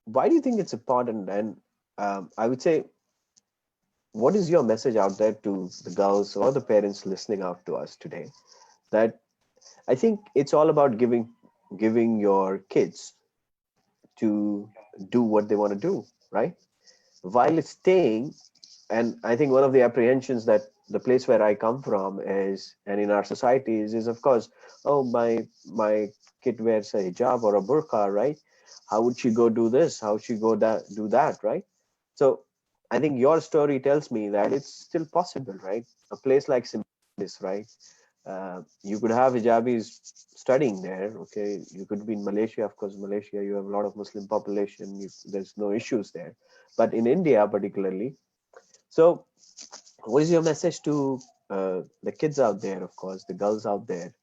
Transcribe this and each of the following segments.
why do you think it's important? And I would say, what is your message out there to the girls or the parents listening out to us today? That I think it's all about giving your kids to do what they want to do, right? While it's staying, and I think one of the apprehensions that the place where I come from is, and in our societies is, of course, oh, my kid wears a hijab or a burqa, right? How would she go do this? How would she go do that, right? So I think your story tells me that it's still possible, right? A place like this, right? You could have hijabis studying there. Okay, you could be in Malaysia. Of course, Malaysia, you have a lot of Muslim population. There's no issues there. But in India, particularly, so what is your message to the kids out there, of course, the girls out there,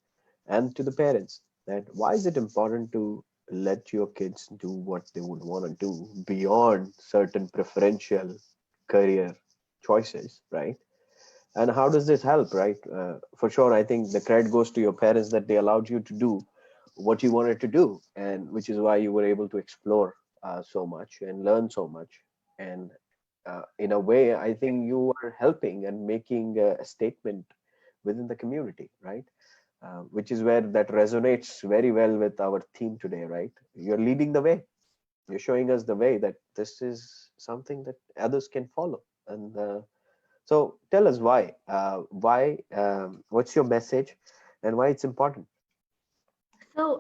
and to the parents? That why is it important to let your kids do what they would want to do beyond certain preferential career choices, right? And how does this help, right? For sure, I think the credit goes to your parents that they allowed you to do what you wanted to do, and which is why you were able to explore so much and learn so much. And in a way, I think you are helping and making a statement within the community, right? Which is where that resonates very well with our theme today, right? You're leading the way. You're showing us the way that this is something that others can follow. And so tell us why. What's your message and why it's important? So,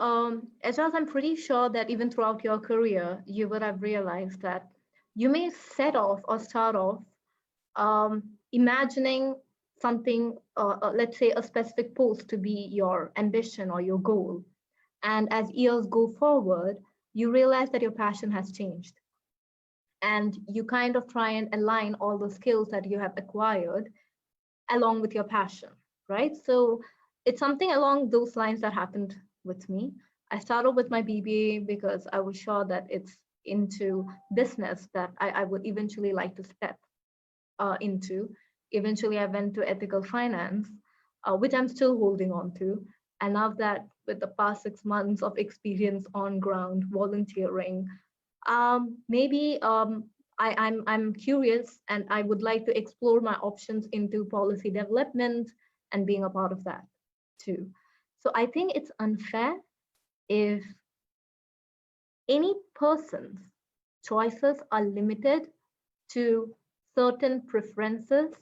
Ajaz, I'm pretty sure that even throughout your career, you would have realized that you may set off or start off imagining something, let's say a specific post to be your ambition or your goal. And as years go forward, you realize that your passion has changed. And you kind of try and align all the skills that you have acquired along with your passion, right? So it's something along those lines that happened with me. I started with my BBA because I was sure that it's into business that I would eventually like to step into. Eventually, I went to ethical finance, which I'm still holding on to. And now that with the past 6 months of experience on ground, volunteering, maybe I'm curious and I would like to explore my options into policy development and being a part of that too. So I think it's unfair if any person's choices are limited to certain preferences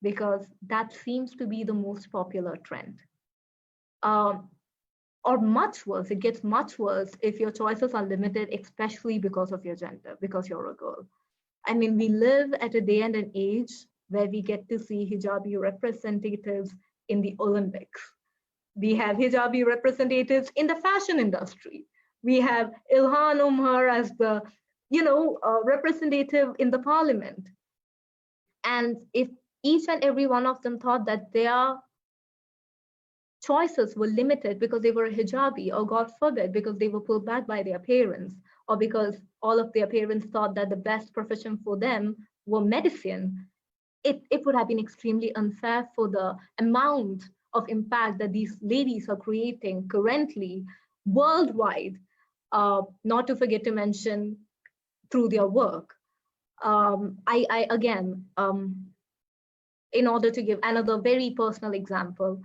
because that seems to be the most popular trend. Um, or much worse, it gets much worse if your choices are limited, especially because of your gender, because you're a girl. I mean, we live at a day and an age where we get to see hijabi representatives in the Olympics. We have hijabi representatives in the fashion industry. We have Ilhan Omar as the, representative in the parliament. And if each and every one of them thought that their choices were limited because they were a hijabi, or God forbid, because they were pulled back by their parents, or because all of their parents thought that the best profession for them were medicine, it would have been extremely unfair for the amount of impact that these ladies are creating currently worldwide, not to forget to mention through their work. I again, in order to give another very personal example,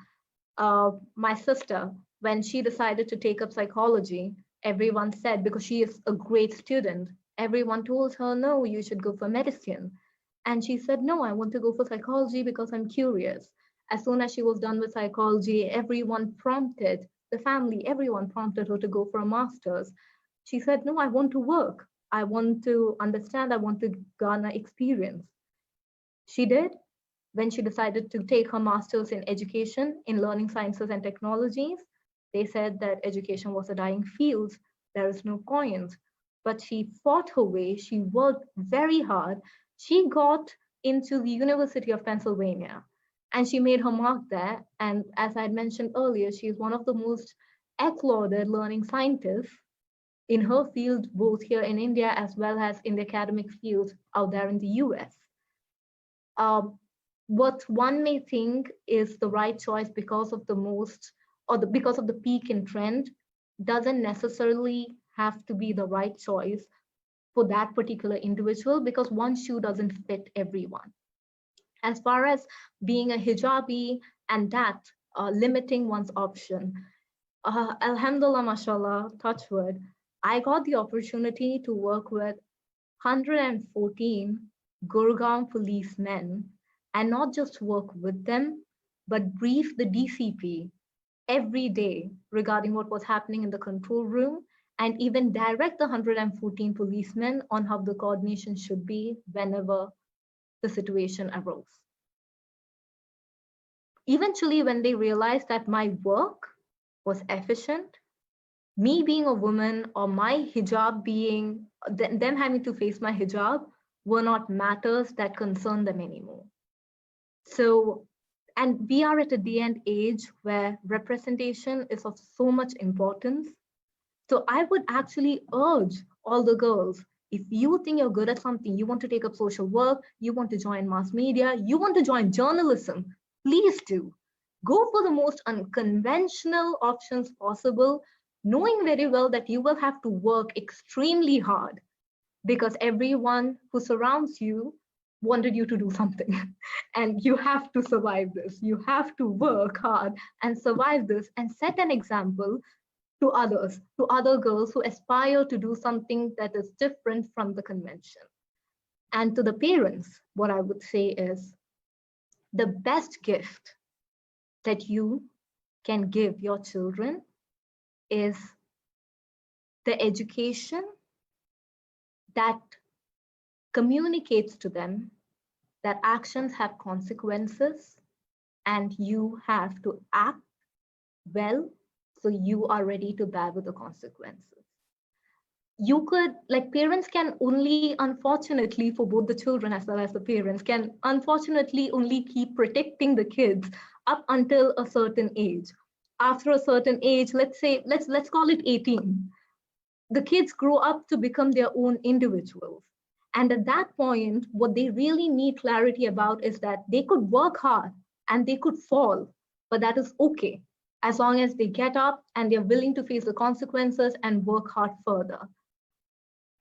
my sister, when she decided to take up psychology, everyone said, because she is a great student, everyone told her, no, you should go for medicine. And she said, no, I want to go for psychology because I'm curious. As soon as she was done with psychology, everyone prompted, the family, everyone prompted her to go for a master's. She said, no, I want to work. I want to understand. I want to garner experience. She did. When she decided to take her master's in education in learning sciences and technologies, they said that education was a dying field. There is no point. But she fought her way. She worked very hard. She got into the University of Pennsylvania and she made her mark there. And as I mentioned earlier, she is one of the most applauded learning scientists in her field, both here in India as well as in the academic field out there in the US. Um, what one may think is the right choice because of the most because of the peak in trend doesn't necessarily have to be the right choice for that particular individual, because one shoe doesn't fit everyone. As far as being a hijabi and that limiting one's option, alhamdulillah, mashallah, touch wood, I got the opportunity to work with 114 Gurgaon policemen and not just work with them, but brief the DCP every day regarding what was happening in the control room, and even direct the 114 policemen on how the coordination should be whenever the situation arose. Eventually, when they realized that my work was efficient, me being a woman or my hijab being, them having to face my hijab were not matters that concern them anymore. So, and we are at a day and age where representation is of so much importance. So I would actually urge all the girls, if you think you're good at something, you want to take up social work, you want to join mass media, you want to join journalism, please do. Go for the most unconventional options possible, knowing very well that you will have to work extremely hard, because everyone who surrounds you wanted you to do something. And you have to survive this. You have to work hard and survive this and set an example to others, to other girls who aspire to do something that is different from the convention. And to the parents, what I would say is the best gift that you can give your children is the education that communicates to them that actions have consequences and you have to act well so you are ready to bear with the consequences. You could, like, parents can only, unfortunately, for both the children as well as the parents, can unfortunately only keep protecting the kids up until a certain age. After a certain age, let's say, let's call it 18, the kids grow up to become their own individuals. And at that point, what they really need clarity about is that they could work hard and they could fall, but that is okay, as long as they get up and they're willing to face the consequences and work hard further.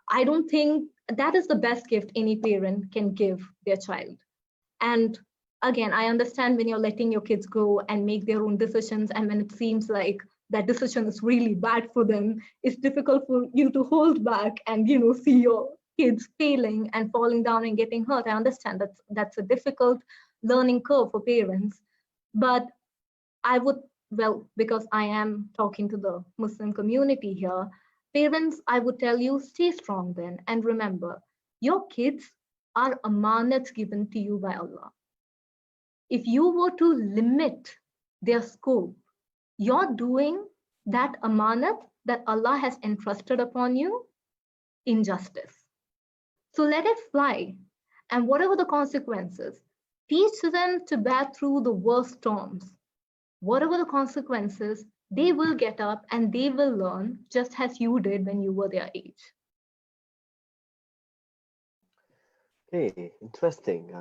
I don't think that is the best gift any parent can give their child. And again, I understand when you're letting your kids go and make their own decisions, and when it seems like that decision is really bad for them, it's difficult for you to hold back and see your kids failing and falling down and getting hurt. I understand that's a difficult learning curve for parents. But I would, well, because I am talking to the Muslim community here, parents, I would tell you, stay strong then. And remember, your kids are amanats given to you by Allah. If you were to limit their scope, you're doing that amanat that Allah has entrusted upon you injustice. So let it fly. And whatever the consequences, teach them to bear through the worst storms. Whatever the consequences, they will get up and they will learn just as you did when you were their age. Hey, interesting.